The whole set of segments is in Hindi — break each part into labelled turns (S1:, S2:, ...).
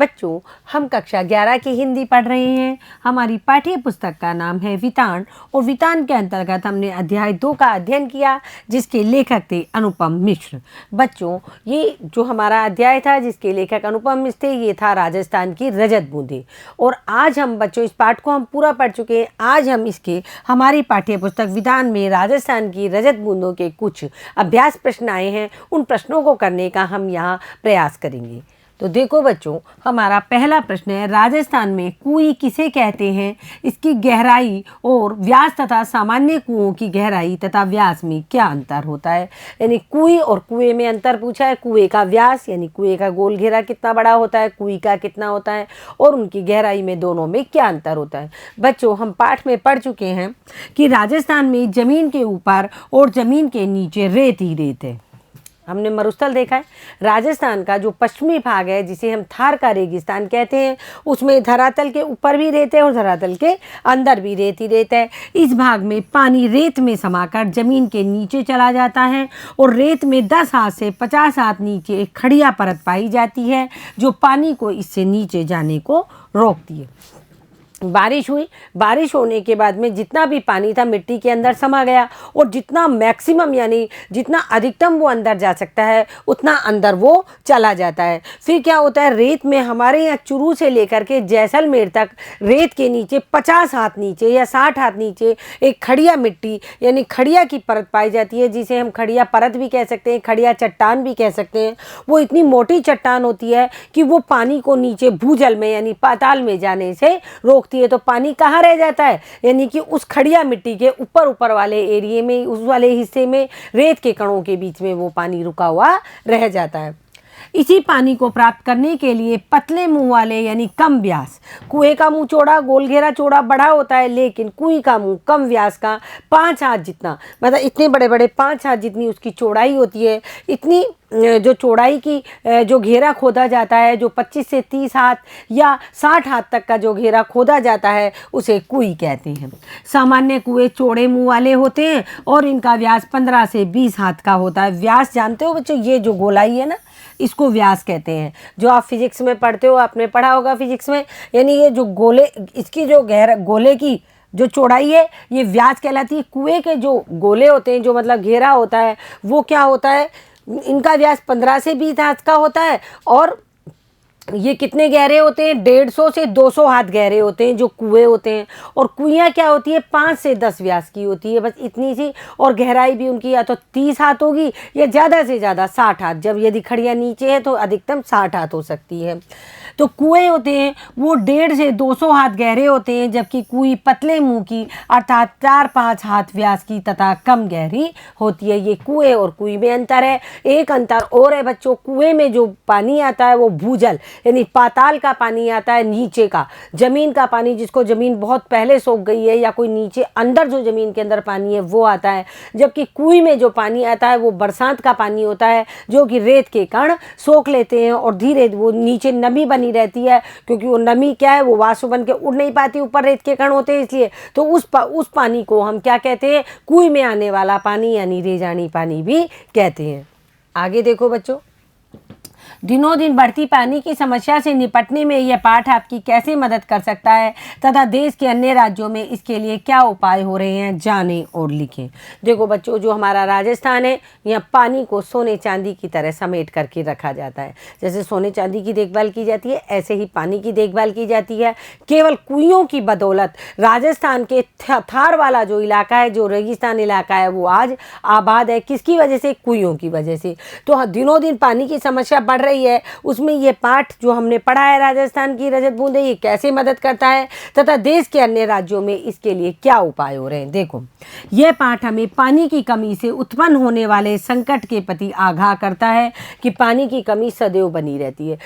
S1: बच्चों, हम कक्षा 11 की हिंदी पढ़ रहे हैं। हमारी पाठ्य पुस्तक का नाम है वितान और वितान के अंतर्गत हमने अध्याय 2 का अध्ययन किया, जिसके लेखक थे अनुपम मिश्र। बच्चों, ये जो हमारा अध्याय था जिसके लेखक अनुपम मिश्र थे, ये था राजस्थान की रजत बूंदें। और आज हम बच्चों इस पाठ को हम पूरा पढ़ चुके हैं। आज हम हमारी पाठ्य पुस्तक वितान में राजस्थान की रजत बूंदों के कुछ अभ्यास प्रश्न आए हैं। उन प्रश्नों को करने का हम यहाँ प्रयास करेंगे। तो देखो बच्चों, हमारा पहला प्रश्न है, राजस्थान में कुएं किसे कहते हैं? इसकी गहराई और व्यास तथा सामान्य कुओं की गहराई तथा व्यास में क्या अंतर होता है? यानी कुएं और कुएं में अंतर पूछा है। कुएं का व्यास यानी कुएं का गोल घेरा कितना बड़ा होता है, कुएं का कितना होता है, और उनकी गहराई में दोनों में क्या अंतर होता है। बच्चों, हम पाठ में पढ़ चुके हैं कि राजस्थान में जमीन के ऊपर और जमीन के नीचे रेत ही रेत है। हमने मरुस्थल देखा है। राजस्थान का जो पश्चिमी भाग है, जिसे हम थार का रेगिस्तान कहते हैं, उसमें धरातल के ऊपर भी रेत है और धरातल के अंदर भी रेत ही रेत है। इस भाग में पानी रेत में समाकर जमीन के नीचे चला जाता है और रेत में 10 हाथ से 50 हाथ नीचे एक खड़िया परत पाई जाती है, जो पानी को इससे नीचे जाने को रोकती है। बारिश हुई, बारिश होने के बाद में जितना भी पानी था मिट्टी के अंदर समा गया, और जितना मैक्सिमम यानी जितना अधिकतम वो अंदर जा सकता है उतना अंदर वो चला जाता है। फिर क्या होता है, रेत में हमारे यहाँ चुरू से लेकर के जैसलमेर तक रेत के नीचे 50 हाथ नीचे या 60 हाथ नीचे एक खड़िया मिट्टी यानी खड़िया की परत पाई जाती है, जिसे हम खड़िया परत भी कह सकते हैं, खड़िया चट्टान भी कह सकते हैं। वो इतनी मोटी चट्टान होती है कि वो पानी को नीचे भूजल में यानी पाताल में जाने से रोक है। तो पानी कहाँ रह जाता है, यानी कि उस खड़िया मिट्टी के ऊपर वाले एरिया में, उस वाले हिस्से में रेत के कणों के बीच में वो पानी रुका हुआ रह जाता है। इसी पानी को प्राप्त करने के लिए पतले मुंह वाले यानी कम व्यास, कुएं का मुंह चौड़ा, गोल घेरा चौड़ा बड़ा होता है, लेकिन कुएं का मुंह कम व्यास का 5 हाथ जितना, मतलब इतने बड़े बड़े 5 हाथ जितनी उसकी चौड़ाई होती है, इतनी जो चौड़ाई की जो घेरा खोदा जाता है, जो 25 से 30 हाथ या 60 हाथ तक का जो घेरा खोदा जाता है, उसे कुई कहते हैं। सामान्य कुएं चौड़े मुंह वाले होते हैं और इनका व्यास 15 से 20 हाथ का होता है। व्यास जानते हो बच्चों, ये जो गोलाई है ना, इसको व्यास कहते हैं। जो आप फिजिक्स में पढ़ते हो, आपने पढ़ा होगा फिजिक्स में, यानी ये जो गोले, इसकी जो गोले की जो चौड़ाई है ये व्यास कहलाती है। कुएं के जो गोले होते हैं, जो मतलब घेरा होता है, वो क्या होता है, इनका व्यास 15 से 20 हाथ का होता है। और ये कितने गहरे होते हैं, 150 से 200 हाथ गहरे होते हैं जो कुएं होते हैं। और कुइयाँ क्या होती है, 5 से 10 व्यास की होती है, बस इतनी सी। और गहराई भी उनकी या तो 30 हाथ होगी या ज़्यादा से ज़्यादा 60 हाथ। जब यदि खड़िया नीचे है तो अधिकतम 60 हाथ हो सकती है। तो कुएं होते हैं वो 150 से 200 हाथ गहरे होते हैं, जबकि कुई पतले मुंह की अर्थात 4-5 हाथ व्यास की तथा कम गहरी होती है। ये कुएं और कुई में अंतर है। एक अंतर और है बच्चों, कुएं में जो पानी आता है वो भूजल यानी पाताल का पानी आता है, नीचे का जमीन का पानी, जिसको जमीन बहुत पहले सोख गई है या कोई नीचे अंदर जो जमीन के अंदर पानी है वो आता है। जबकि कुएं में जो पानी आता है वो बरसात का पानी होता है, जो कि रेत के कण सोख लेते हैं और धीरे वो नीचे नमी बनी रहती है, क्योंकि वो नमी क्या है, वो वाष्प बन के उड़ नहीं पाती, ऊपर रेत के कण होते हैं, इसलिए। तो उस पानी को हम क्या कहते हैं, कुएं में आने वाला पानी यानी रेजानी पानी भी कहते हैं। आगे देखो बच्चों, दिनों दिन बढ़ती पानी की समस्या से निपटने में यह पाठ आपकी कैसे मदद कर सकता है तथा देश के अन्य राज्यों में इसके लिए क्या उपाय हो रहे हैं, जानें और लिखें। देखो बच्चों, जो हमारा राजस्थान है, यहाँ पानी को सोने चांदी की तरह समेट करके रखा जाता है। जैसे सोने चांदी की देखभाल की जाती है, ऐसे ही पानी की देखभाल की जाती है। केवल कुइयों की बदौलत राजस्थान के थार वाला जो इलाका है, जो रेगिस्तान इलाका है, वो आज आबाद है। किसकी वजह से? कुइयों की वजह से। तो दिनों दिन पानी की समस्या बढ़ रही है, उसमें ये पाठ जो हमने पढ़ा है राजस्थान की रजत बूंदें, ये कैसे मदद करता है तथा देश के अन्य राज्यों में इसके लिए क्या उपाय हो रहे हैं। देखो, यह पाठ हमें पानी की कमी से उत्पन्न होने वाले संकट के प्रति आगाह करता है कि पानी की कमी सदैव बनी रहती है।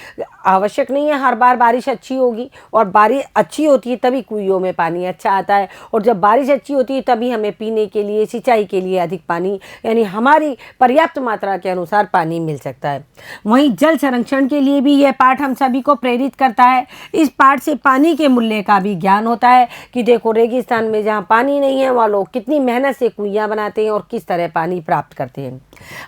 S1: आवश्यक नहीं है हर बार बारिश अच्छी होगी, और बारिश अच्छी होती है तभी कुइयों में पानी अच्छा आता है, और जब बारिश अच्छी होती है तभी हमें पीने के लिए, सिंचाई के लिए अधिक पानी यानी हमारी पर्याप्त मात्रा के अनुसार पानी मिल सकता है। वहीं जल संरक्षण के लिए भी यह पाठ हम सभी को प्रेरित करता है। इस पाठ से पानी के मूल्य का भी ज्ञान होता है कि देखो, रेगिस्तान में जहाँ पानी नहीं है वहाँ लोग कितनी मेहनत से कुइयाँ बनाते हैं और किस तरह पानी प्राप्त करते हैं।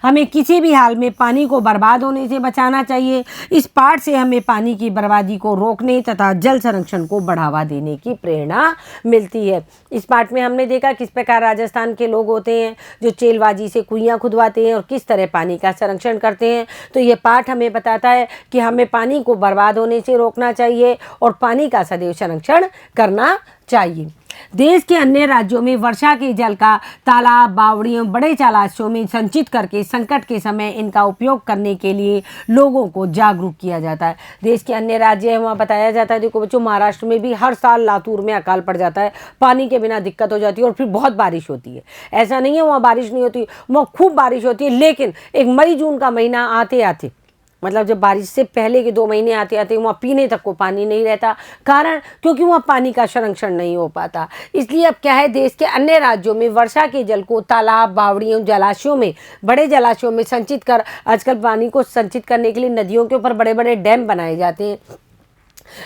S1: हमें किसी भी हाल में पानी को बर्बाद होने से बचाना चाहिए। इस पाठ से हमें पानी की बर्बादी को रोकने तथा जल संरक्षण को बढ़ावा देने की प्रेरणा मिलती है। इस पाठ में हमने देखा किस प्रकार राजस्थान के लोग होते हैं जो चेलबाजी से कुइयाँ खुदवाते हैं और किस तरह पानी का संरक्षण करते हैं। तो ये पाठ हमें बताता है कि हमें पानी को बर्बाद होने से रोकना चाहिए और पानी का सदैव संरक्षण करना चाहिए। देश के अन्य राज्यों में वर्षा के जल का तालाब, बावड़ियों, बड़े जलाशयों में संचित करके संकट के समय इनका उपयोग करने के लिए लोगों को जागरूक किया जाता है। देश के अन्य राज्य है वहाँ बताया जाता है। देखो बच्चों, महाराष्ट्र में भी हर साल लातूर में अकाल पड़ जाता है, पानी के बिना दिक्कत हो जाती है और फिर बहुत बारिश होती है। ऐसा नहीं है वहाँ बारिश नहीं होती, वहाँ खूब बारिश होती है, लेकिन एक मई जून का महीना आते आते, मतलब जब बारिश से पहले के 2 महीने आते आते वहाँ पीने तक को पानी नहीं रहता। कारण क्योंकि वहाँ पानी का संरक्षण नहीं हो पाता। इसलिए अब क्या है, देश के अन्य राज्यों में वर्षा के जल को तालाब, बावड़ियों, जलाशयों में, बड़े जलाशयों में संचित कर, आजकल पानी को संचित करने के लिए नदियों के ऊपर बड़े बड़े डैम बनाए जाते हैं।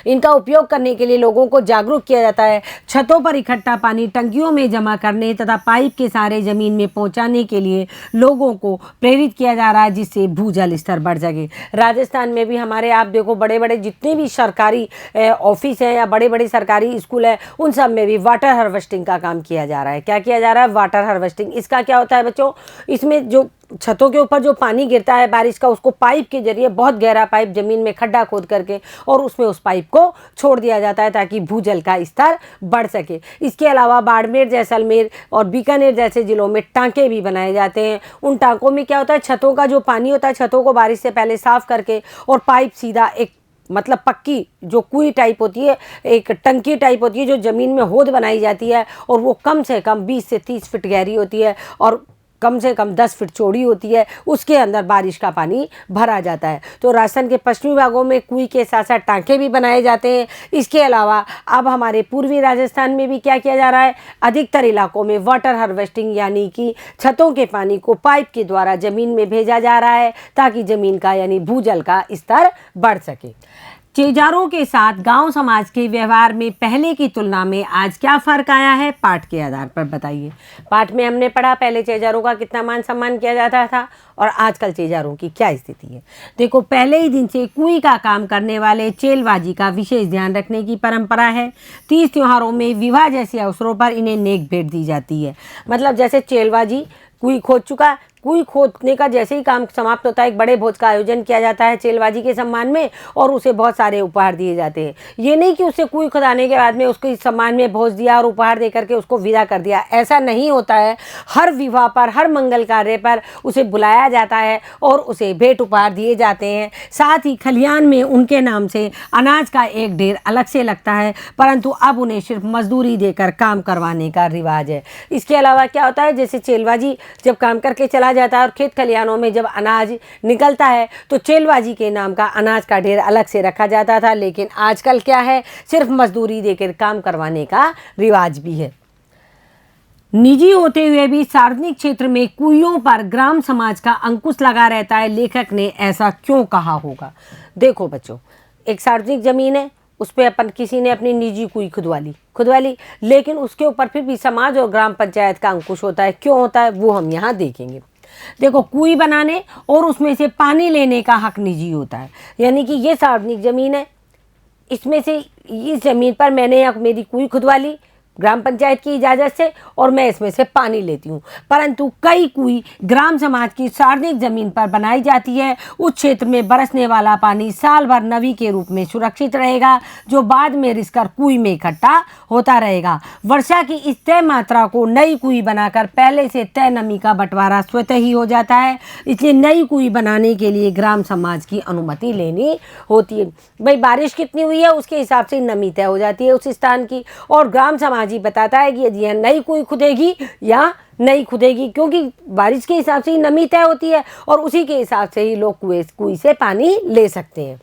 S1: इनका उपयोग करने के लिए लोगों को जागरूक किया जाता है। छतों पर इकट्ठा पानी टंकियों में जमा करने तथा पाइप के सहारे जमीन में पहुंचाने के लिए लोगों को प्रेरित किया जा रहा है, जिससे भूजल स्तर बढ़ सके। राजस्थान में भी हमारे, आप देखो, बड़े बड़े जितने भी सरकारी ऑफिस हैं या बड़े बड़े सरकारी स्कूल हैं, उन सब में भी वाटर हार्वेस्टिंग का काम किया जा रहा है। क्या किया जा रहा है? Water harvesting. इसका क्या होता है बच्चों, इसमें जो छतों के ऊपर जो पानी गिरता है बारिश का, उसको पाइप के जरिए, बहुत गहरा पाइप जमीन में खड्डा खोद करके, और उसमें उस पाइप को छोड़ दिया जाता है ताकि भूजल का स्तर बढ़ सके। इसके अलावा बाड़मेर, जैसलमेर और बीकानेर जैसे जिलों में टांके भी बनाए जाते हैं। उन टांकों में क्या होता है, छतों का जो पानी होता है, छतों को बारिश से पहले साफ करके और पाइप सीधा एक, मतलब पक्की जो कुई टाइप होती है, एक टंकी टाइप होती है जो ज़मीन में होद बनाई जाती है, और वो कम से कम 20 से 30 फीट गहरी होती है और कम से कम 10 फीट चौड़ी होती है। उसके अंदर बारिश का पानी भरा जाता है। तो राजस्थान के पश्चिमी भागों में कुई के साथ साथ टांके भी बनाए जाते हैं। इसके अलावा अब हमारे पूर्वी राजस्थान में भी क्या किया जा रहा है, अधिकतर इलाकों में वाटर हार्वेस्टिंग, यानी कि छतों के पानी को पाइप के द्वारा ज़मीन में भेजा जा रहा है ताकि ज़मीन का, यानी भूजल का स्तर बढ़ सके। चेजारों के साथ गांव समाज के व्यवहार में पहले की तुलना में आज क्या फ़र्क आया है, पाठ के आधार पर बताइए। पाठ में हमने पढ़ा पहले चेजारों का कितना मान सम्मान किया जाता था और आजकल चेजारों की क्या स्थिति है। देखो, पहले ही दिन से कुई का काम करने वाले चेलबाजी का विशेष ध्यान रखने की परंपरा है। 30 त्योहारों में, विवाह जैसे अवसरों पर इन्हें नेक भेंट दी जाती है। मतलब जैसे चेलबाजी, कुई खोद चुका, कुई खोदने का जैसे ही काम समाप्त होता है, एक बड़े भोज का आयोजन किया जाता है चेलबाजी के सम्मान में, और उसे बहुत सारे उपहार दिए जाते हैं। ये नहीं कि उसे कुई खुदाने के बाद में उसके सम्मान में भोज दिया और उपहार दे करके उसको विदा कर दिया, ऐसा नहीं होता है। हर विवाह पर, हर मंगल कार्य पर उसे बुलाया जाता है और उसे भेंट उपहार दिए जाते हैं। साथ ही खलियान में उनके नाम से अनाज का एक ढेर अलग से लगता है, परंतु अब उन्हें सिर्फ मजदूरी देकर काम करवाने का रिवाज है। इसके अलावा क्या होता है, जैसे चेलबाजी जब काम करके चला जाता है और खेत खलियानों में जब अनाज निकलता है तो चेलबाजी के नाम का अनाज का ढेर अलग से रखा जाता था, लेकिन आजकल क्या है, सिर्फ मजदूरी देकर काम करवाने का रिवाज भी है। निजी होते हुए भी सार्वजनिक क्षेत्र में कुइयों पर ग्राम समाज का अंकुश लगा रहता है। लेखक ने ऐसा क्यों कहा होगा? देखो बच्चों, एक सार्वजनिक जमीन है, उस पर अपन किसी ने अपनी निजी कुई खुदवा ली, लेकिन उसके ऊपर फिर भी समाज और ग्राम पंचायत का अंकुश होता है। क्यों होता है वो हम यहाँ देखेंगे। देखो, कुई बनाने और उसमें से पानी लेने का हक निजी होता है, यानी कि ये सार्वजनिक जमीन है, इसमें से, इस जमीन पर मैंने मेरी कुई खुदवा ली ग्राम पंचायत की इजाज़त से और मैं इसमें से पानी लेती हूँ। परंतु कई कुई ग्राम समाज की सार्वजनिक ज़मीन पर बनाई जाती है। उस क्षेत्र में बरसने वाला पानी साल भर नमी के रूप में सुरक्षित रहेगा, जो बाद में रिसकर कुई में इकट्ठा होता रहेगा। वर्षा की इस तय मात्रा को नई कुई बनाकर पहले से तय नमी का बंटवारा स्वतः ही हो जाता है। इसलिए नई कुई बनाने के लिए ग्राम समाज की अनुमति लेनी होती है। भाई, बारिश कितनी हुई है उसके हिसाब से नमी तय हो जाती है उस स्थान की, और ग्राम समाज ही बताता है कि यदि नई कुई खुदेगी या नहीं खुदेगी, क्योंकि बारिश के हिसाब से ही नमी तय होती है और उसी के हिसाब से ही लोग कुई से पानी ले सकते हैं।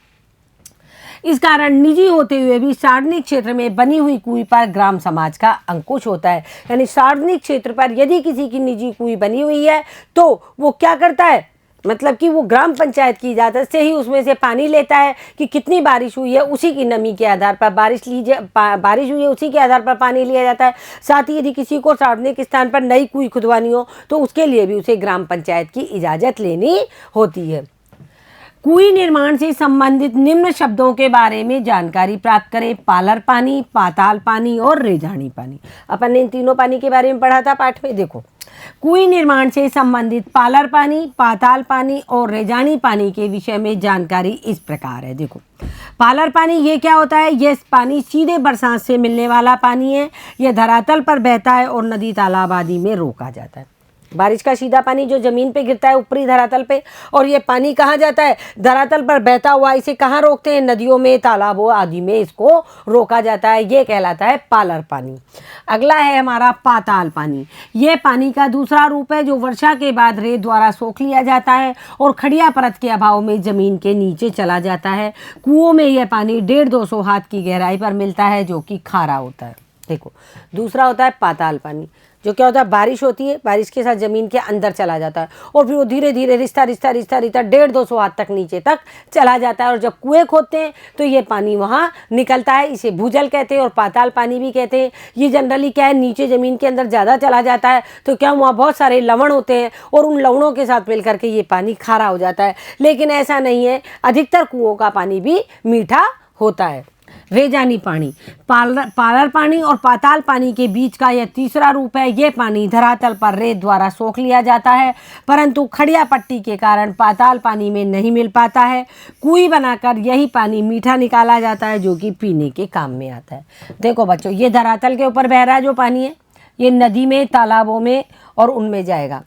S1: इस कारण निजी होते हुए भी सार्वजनिक क्षेत्र में बनी हुई कुई पर ग्राम समाज का अंकुश होता है। यानी सार्वजनिक क्षेत्र पर यदि किसी की निजी कुई बनी हुई है तो वो क्या करता है, मतलब कि वो ग्राम पंचायत की इजाज़त से ही उसमें से पानी लेता है कि कितनी बारिश हुई है, उसी की नमी के आधार पर बारिश हुई है उसी के आधार पर पानी लिया जाता है। साथ ही यदि किसी को सार्वजनिक स्थान पर नई कुएं खुदवानी हो तो उसके लिए भी उसे ग्राम पंचायत की इजाज़त लेनी होती है। कुएं निर्माण से संबंधित निम्न शब्दों के बारे में जानकारी प्राप्त करें। पालर पानी, पाताल पानी और रेजानी पानी। अपन ने इन तीनों पानी के बारे में पढ़ा था पाठ में। देखो, कुएं निर्माण से संबंधित पालर पानी, पाताल पानी और रेजानी पानी के विषय में जानकारी इस प्रकार है। देखो, पालर पानी ये क्या होता है? ये पानी सीधे बरसात से मिलने वाला पानी है। यह धरातल पर बहता है और नदी तालाब आदि में रोका जाता है। बारिश का सीधा पानी जो ज़मीन पे गिरता है ऊपरी धरातल पे, और ये पानी कहाँ जाता है? धरातल पर बहता हुआ। इसे कहाँ रोकते हैं? नदियों में, तालाबों आदि में इसको रोका जाता है। ये कहलाता है पालर पानी। अगला है हमारा पाताल पानी। ये पानी का दूसरा रूप है जो वर्षा के बाद रेत द्वारा सोख लिया जाता है और खड़िया परत के अभाव में ज़मीन के नीचे चला जाता है। कुओं में यह पानी 150-200 हाथ की गहराई पर मिलता है जो कि खारा होता है। देखो, दूसरा होता है पाताल पानी, जो क्या होता है? बारिश होती है, बारिश के साथ ज़मीन के अंदर चला जाता है और फिर वो धीरे धीरे रिश्ता 150-200 हाथ तक नीचे तक चला जाता है। और जब कुएं खोदते हैं तो ये पानी वहाँ निकलता है। इसे भूजल कहते हैं और पाताल पानी भी कहते हैं। ये जनरली क्या है, नीचे ज़मीन के अंदर ज़्यादा चला जाता है तो क्या वहाँ बहुत सारे लवण होते हैं और उन लवणों के साथ मिल करके ये पानी खारा हो जाता है। लेकिन ऐसा नहीं है, अधिकतर कुओं का पानी भी मीठा होता है। रेजानी पानी, पालर पानी और पाताल पानी के बीच का यह तीसरा रूप है। ये पानी धरातल पर रेत द्वारा सोख लिया जाता है, परंतु खड़िया पट्टी के कारण पाताल पानी में नहीं मिल पाता है। कुएं बनाकर यही पानी मीठा निकाला जाता है जो कि पीने के काम में आता है। देखो बच्चों, ये धरातल के ऊपर बह रहा है जो पानी है, ये नदी में, तालाबों में और उनमें जाएगा।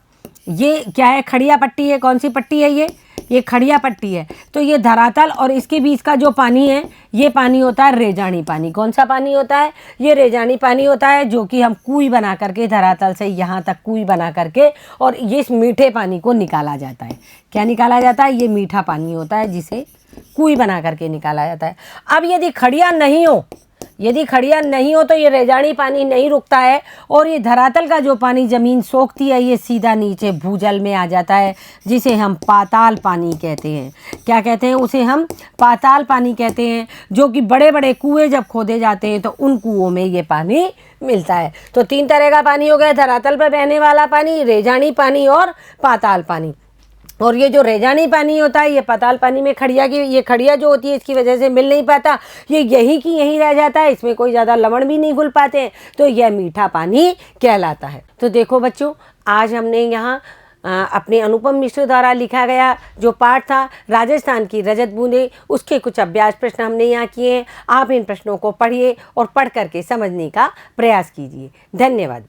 S1: ये क्या है? खड़िया पट्टी है। कौन सी पट्टी है? ये खड़िया पट्टी है। तो ये धरातल और इसके बीच का जो पानी है, ये पानी होता है रेजानी पानी। कौन सा पानी होता है? ये रेजानी पानी होता है, जो कि हम कुएं बना करके धरातल से यहाँ तक कुएं बना करके और ये इस मीठे पानी को निकाला जाता है। क्या निकाला जाता है? ये मीठा पानी होता है जिसे कुएं बना करके निकाला जाता है। अब यदि खड़िया नहीं हो तो ये रेजानी पानी नहीं रुकता है और ये धरातल का जो पानी ज़मीन सोखती है ये सीधा नीचे भूजल में आ जाता है, जिसे हम पाताल पानी कहते हैं। क्या कहते हैं? उसे हम पाताल पानी कहते हैं, जो कि बड़े बड़े कुएं जब खोदे जाते हैं तो उन कुओं में ये पानी मिलता है। तो 3 तरह का पानी हो गया: धरातल पर बहने वाला पानी, रेजानी पानी और पाताल पानी। और ये जो रेजानी पानी होता है, ये पाताल पानी में ये खड़िया जो होती है इसकी वजह से मिल नहीं पाता, ये यहीं की यहीं रह जाता है, इसमें कोई ज़्यादा लवण भी नहीं घुल पाते हैं, तो यह मीठा पानी कहलाता है। तो देखो बच्चों, आज हमने यहाँ अपने अनुपम मिश्र द्वारा लिखा गया जो पाठ था राजस्थान की रजत बूंदें, उसके कुछ अभ्यास प्रश्न हमने यहाँ किए हैं। आप इन प्रश्नों को पढ़िए और पढ़ करके समझने का प्रयास कीजिए। धन्यवाद।